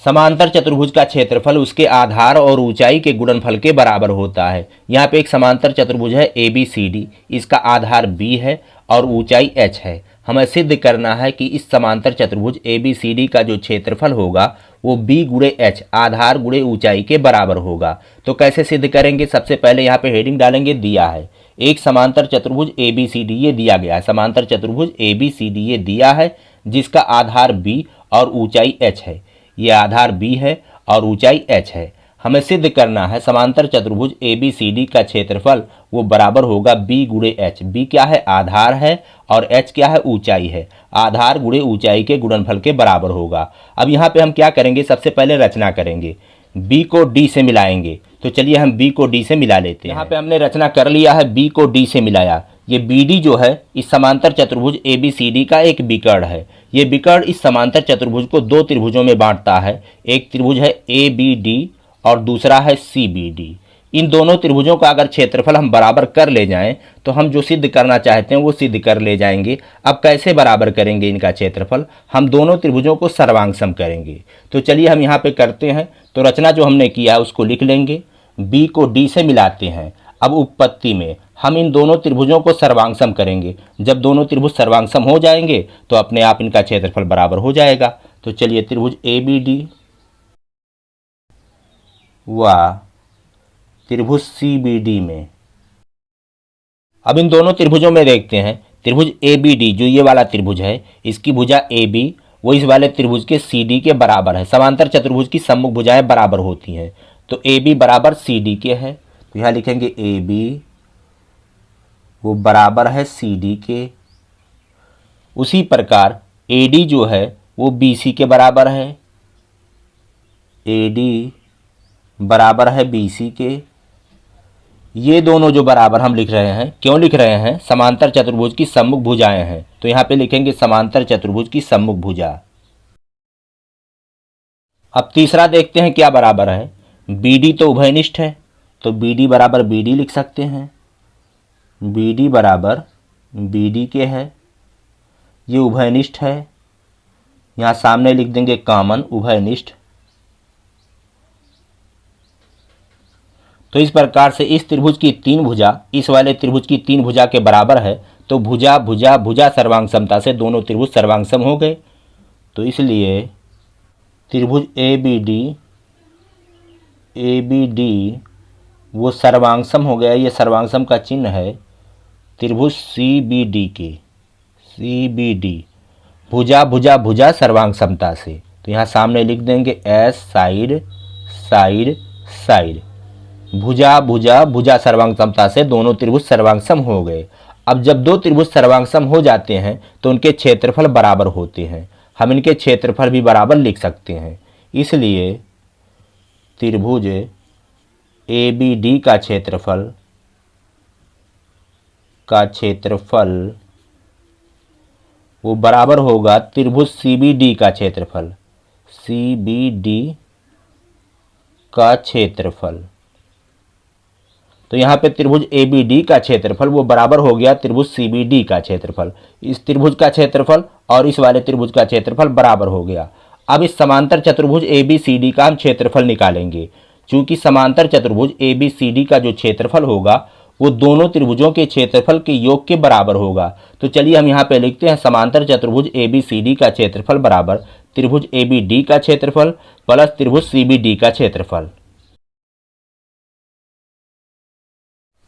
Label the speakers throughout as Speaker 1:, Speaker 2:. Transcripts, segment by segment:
Speaker 1: समांतर चतुर्भुज का क्षेत्रफल उसके आधार और ऊंचाई के गुणनफल के बराबर होता है। यहाँ पे एक समांतर चतुर्भुज है ABCD, इसका आधार B है और ऊंचाई h है। हमें सिद्ध करना है कि इस समांतर चतुर्भुज ABCD का जो क्षेत्रफल होगा वो B गुणे h, आधार गुणे ऊंचाई के बराबर होगा। तो कैसे सिद्ध करेंगे? सबसे पहले यहाँ पे हेडिंग डालेंगे, दिया है एक समांतर चतुर्भुज ABCD, ये दिया गया है समांतर चतुर्भुज ABCD, ये दिया है जिसका आधार B और ऊंचाई h है। ये आधार B है और ऊंचाई h है। हमें सिद्ध करना है समांतर चतुर्भुज ABCD का क्षेत्रफल वो बराबर होगा B गुणे h। B क्या है? आधार है और h क्या है? ऊंचाई है। आधार गुणे ऊंचाई के गुणनफल के बराबर होगा। अब यहाँ पे हम क्या करेंगे? सबसे पहले रचना करेंगे, B को D से मिलाएंगे। तो चलिए हम B को D से मिला लेते हैं। यहाँ पे हमने रचना कर लिया है, B को D से मिलाया। ये BD जो है इस समांतर चतुर्भुज ABCD का एक विकर्ण है। ये विकर्ण इस समांतर चतुर्भुज को दो त्रिभुजों में बांटता है। एक त्रिभुज है ABD और दूसरा है CBD। इन दोनों त्रिभुजों का अगर क्षेत्रफल हम बराबर कर ले जाएं तो हम जो सिद्ध करना चाहते हैं वो सिद्ध कर ले जाएंगे। अब कैसे बराबर करेंगे इनका क्षेत्रफल? हम दोनों त्रिभुजों को सर्वांगसम करेंगे। तो चलिए हम यहाँ पे करते हैं। तो रचना जो हमने किया है उसको लिख लेंगे, B को D से मिलाते हैं। अब उत्पत्ति में हम इन दोनों त्रिभुजों को सर्वांगसम करेंगे। जब दोनों त्रिभुज सर्वांगसम हो जाएंगे तो अपने आप इनका क्षेत्रफल बराबर हो जाएगा। तो चलिए त्रिभुज ABD व त्रिभुज CBD में, अब इन दोनों त्रिभुजों में देखते हैं। त्रिभुज ABD जो ये वाला त्रिभुज है, इसकी भुजा AB वो इस वाले त्रिभुज के CD के बराबर है। समांतर चतुर्भुज की सम्मुख भुजाएं बराबर होती हैं। तो AB बराबर CD के है, तो यहाँ लिखेंगे AB वो बराबर है CD के। उसी प्रकार AD जो है वो BC के बराबर है, AD बराबर है BC के। ये दोनों जो बराबर हम लिख रहे हैं, क्यों लिख रहे हैं? समांतर चतुर्भुज की सम्मुख भुजाएं हैं। तो यहाँ पे लिखेंगे समांतर चतुर्भुज की सम्मुख भुजा। अब तीसरा देखते हैं क्या बराबर है। BD तो उभयनिष्ठ है, तो BD बराबर BD लिख सकते हैं। BD बराबर BD के है, ये उभयनिष्ठ है। यहाँ सामने लिख देंगे कॉमन उभयनिष्ठ। तो इस प्रकार से इस त्रिभुज की तीन भुजा इस वाले त्रिभुज की तीन भुजा के बराबर है। तो भुजा भुजा भुजा सर्वांग समता से दोनों त्रिभुज सर्वांगसम हो गए। तो इसलिए त्रिभुज ABD वो सर्वांगसम हो गया। ये सर्वांगसम का चिन्ह है त्रिभुज CBD के। CBD भुजा भुजा भुजा सर्वांग समता से, तो यहाँ सामने लिख देंगे S साइड साइड साइड। भुजा भुजा भुजा सर्वांग समता से दोनों त्रिभुज सर्वांगसम हो गए। अब जब दो त्रिभुज सर्वांगसम हो जाते हैं तो उनके क्षेत्रफल बराबर होते हैं। हम इनके क्षेत्रफल भी बराबर लिख सकते हैं। इसलिए त्रिभुज ABD का क्षेत्रफल वो बराबर होगा त्रिभुज CBD का क्षेत्रफल। CBD का क्षेत्रफल, तो यहाँ पे त्रिभुज ABD का क्षेत्रफल वो बराबर हो गया त्रिभुज CBD का क्षेत्रफल। इस त्रिभुज का क्षेत्रफल और इस वाले त्रिभुज का क्षेत्रफल बराबर हो गया। अब इस समांतर चतुर्भुज ABCD का हम क्षेत्रफल निकालेंगे। चूंकि समांतर चतुर्भुज ABCD का जो क्षेत्रफल होगा वो दोनों त्रिभुजों के क्षेत्रफल के योग के बराबर होगा। तो चलिए हम यहाँ पे लिखते हैं समांतर चतुर्भुज ABCD का क्षेत्रफल बराबर त्रिभुज ABD का क्षेत्रफल प्लस त्रिभुज CBD का क्षेत्रफल।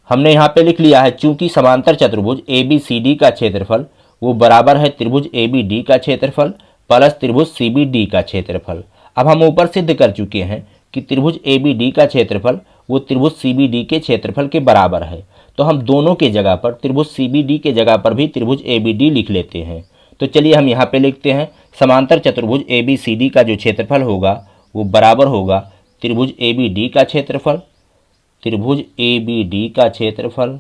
Speaker 1: हमने यहाँ पे लिख लिया है, चूंकि समांतर चतुर्भुज ABCD का क्षेत्रफल वो बराबर है त्रिभुज ABD का क्षेत्रफल प्लस त्रिभुज CBD का क्षेत्रफल। अब हम ऊपर सिद्ध कर चुके हैं कि त्रिभुज ABD का क्षेत्रफल वो त्रिभुज CBD के क्षेत्रफल के बराबर है। तो हम दोनों के जगह पर त्रिभुज CBD के जगह पर भी त्रिभुज ABD लिख लेते हैं। तो चलिए हम यहाँ पे लिखते हैं समांतर चतुर्भुज ABCD का जो क्षेत्रफल होगा वो बराबर होगा त्रिभुज ABD का क्षेत्रफल, त्रिभुज ABD का क्षेत्रफल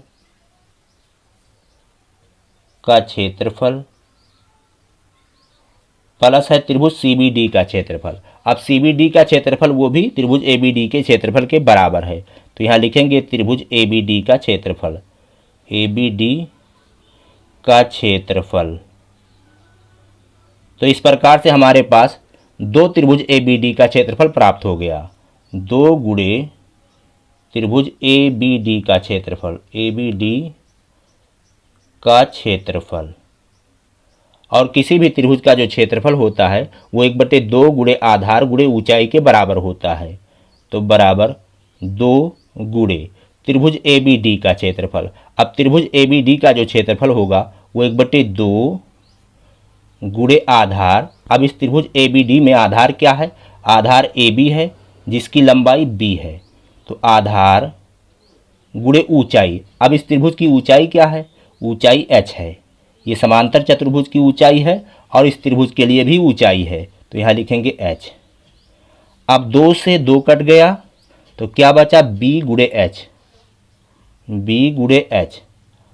Speaker 1: प्लस है त्रिभुज CBD का क्षेत्रफल। अब CBD का क्षेत्रफल वो भी त्रिभुज ABD के क्षेत्रफल के बराबर है। तो यहाँ लिखेंगे त्रिभुज ABD का क्षेत्रफल, ABD का क्षेत्रफल। तो इस प्रकार से हमारे पास दो त्रिभुज ए बी डी का क्षेत्रफल प्राप्त हो गया। 2 गुणे त्रिभुज ए बी डी का क्षेत्रफल, ए बी डी का क्षेत्रफल, और किसी भी त्रिभुज का जो क्षेत्रफल होता है वो 1/2 गुणे आधार गुणे ऊंचाई के बराबर होता है। तो बराबर 2 गुणे त्रिभुज ए बी डी का क्षेत्रफल। अब त्रिभुज ए बी डी का जो क्षेत्रफल होगा वो 1/2 गुणे आधार। अब इस त्रिभुज ए बी डी में आधार क्या है? आधार ए बी है जिसकी लंबाई b है। तो आधार गुणे ऊंचाई। अब इस त्रिभुज की ऊंचाई क्या है? ऊंचाई h है। ये समांतर चतुर्भुज की ऊंचाई है और इस त्रिभुज के लिए भी ऊंचाई है, तो यहाँ लिखेंगे h। अब 2 से 2 कट गया तो क्या बचा? b गुणे h, b गुणे h।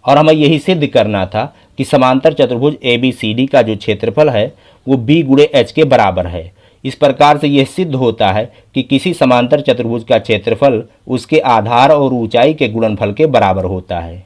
Speaker 1: और हमें यही सिद्ध करना था कि समांतर चतुर्भुज ए बी सी डी का जो क्षेत्रफल है वो b गुणे h के बराबर है। इस प्रकार से यह सिद्ध होता है कि किसी समांतर चतुर्भुज का क्षेत्रफल उसके आधार और ऊंचाई के गुणनफल के बराबर होता है।